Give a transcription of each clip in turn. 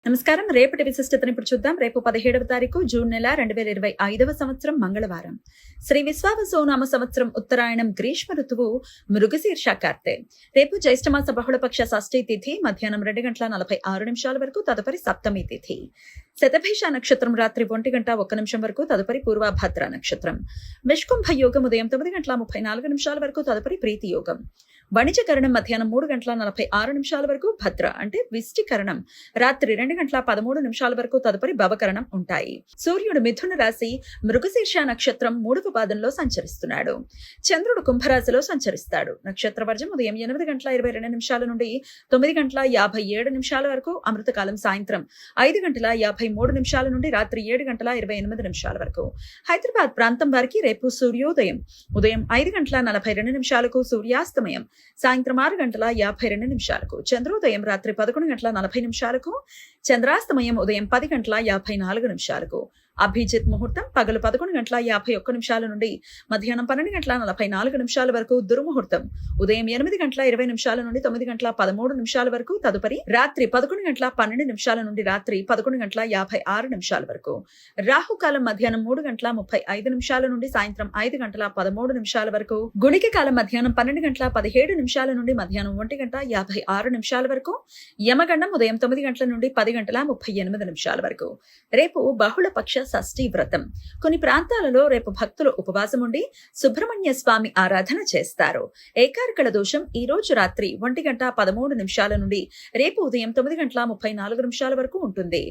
నమస్కారం. రేపటి విశిష్టతను ఇప్పుడు చూద్దాం. రేపు 17వ తారీఖు జూన్ నెల 2025వ సంవత్సరం మంగళవారం. శ్రీ విశ్వావసునామ సంవత్సరం ఉత్తరాయణం గ్రీష్మ ఋతువు మృగశీర్ష కార్తె. రేపు జ్యేష్ఠమాస బహుళపక్ష షష్ఠీ తిథి మధ్యాహ్నం 2:46 వరకు, తదుపరి సప్తమి తిథి. శతభిష నక్షత్రం రాత్రి 1:01 వరకు, తదుపరి పూర్వభద్ర నక్షత్రం. విష్కుంభ యోగం ఉదయం 9:34 వరకు, తదుపరి ప్రీతి యోగం. వణిజకరణం మధ్యాహ్నం 3:46 వరకు, భద్ర అంటే విష్టికరణం రాత్రి 2:13 వరకు, తదుపరి భవకరణం ఉంటాయి. సూర్యుడు మిథున రాశి మృగశీర్ష నక్షత్రం 3వ పాదంలో సంచరిస్తున్నాడు. చంద్రుడు కుంభరాశిలో సంచరిస్తాడు. నక్షత్ర వర్జం ఉదయం 8:22 నుండి 9:57 వరకు, అమృతకాలం సాయంత్రం 5:53 నుండి రాత్రి 7:28 వరకు. హైదరాబాద్ ప్రాంతం వారికి రేపు సూర్యోదయం ఉదయం 5:42 సూర్యాస్తమయం సాయంత్రం 6:52 చంద్రోదయం రాత్రి 11:40 చంద్రాస్తమయం ఉదయం 10:54 అభిజిత్ ముహూర్తం పగలు 11:51 నుండి మధ్యాహ్నం 12:44 వరకు, దుర్ముహూర్తం ఉదయం 8:20 నుండి 9:13 వరకు, తదుపరి రాత్రి 11:12 నుండి రాత్రి 11:56 వరకు. రాహుకాలం మధ్యాహ్నం 3:35 నుండి సాయంత్రం 5:13 వరకు, గుళిక కాలం మధ్యాహ్నం 12:17 నుండి మధ్యాహ్నం 1:56 వరకు, యమగండం ఉదయం 9 గంటల నుండి 10:38 వరకు. రేపు బహుళపక్ష షష్ఠీ వ్రతం. కొన్ని ప్రాంతాలలో రేపు భక్తులు ఉపవాసం ఉండి సుబ్రహ్మణ్య స్వామి ఆరాధన చేస్తారు. ఏకార్కల దోషం ఈ రోజు రాత్రి 1:13 నుండి రేపు ఉదయం 9:34 వరకు ఉంటుంది.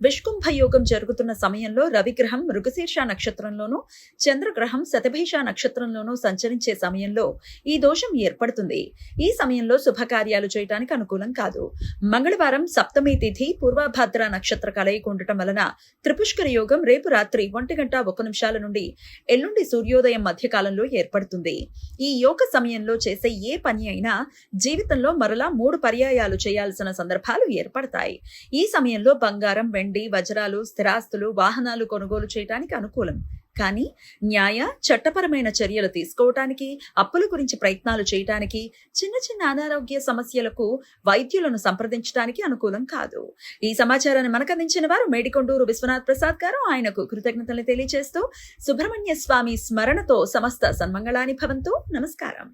విష్కుంభ యోగం జరుగుతున్న సమయంలో రవిగ్రహం మృగశీర్ష నక్షత్రంలోనూ, చంద్రగ్రహం శతభిష నక్షత్రంలోనూ సంచరించే సమయంలో ఈ దోషం ఏర్పడుతుంది. ఈ సమయంలో శుభకార్యాలు చేయడానికి అనుకూలం కాదు. మంగళవారం సప్తమి తిథి పూర్వభద్ర నక్షత్ర కలయిక ఉండటం వలన త్రిపుష్కర యోగం రేపు రాత్రి 1:01 నుండి ఎల్లుండి సూర్యోదయం మధ్యకాలంలో ఏర్పడుతుంది. ఈ యోగ సమయంలో చేసే ఏ పని అయినా జీవితంలో మరలా 3 పర్యాయాలు చేయాల్సిన సందర్భాలు ఏర్పడతాయి. ఈ సమయంలో బంగారం, వెండి, వజ్రాలు, స్థిరాస్తులు, వాహనాలు కొనుగోలు చేయడానికి అనుకూలం. కానీ న్యాయ చట్టపరమైన చర్యలు తీసుకోవటానికి, అప్పుల గురించి ప్రయత్నాలు చేయటానికి, చిన్న చిన్న అనారోగ్య సమస్యలకు వైద్యులను సంప్రదించడానికి అనుకూలం కాదు. ఈ సమాచారాన్ని మనకు అందించిన వారు మేడికొండూరు విశ్వనాథ్ ప్రసాద్ గారు. ఆయనకు కృతజ్ఞతలు తెలియజేస్తూ సుబ్రహ్మణ్య స్వామి స్మరణతో సమస్త సన్మంగళాని భవంతు. నమస్కారం.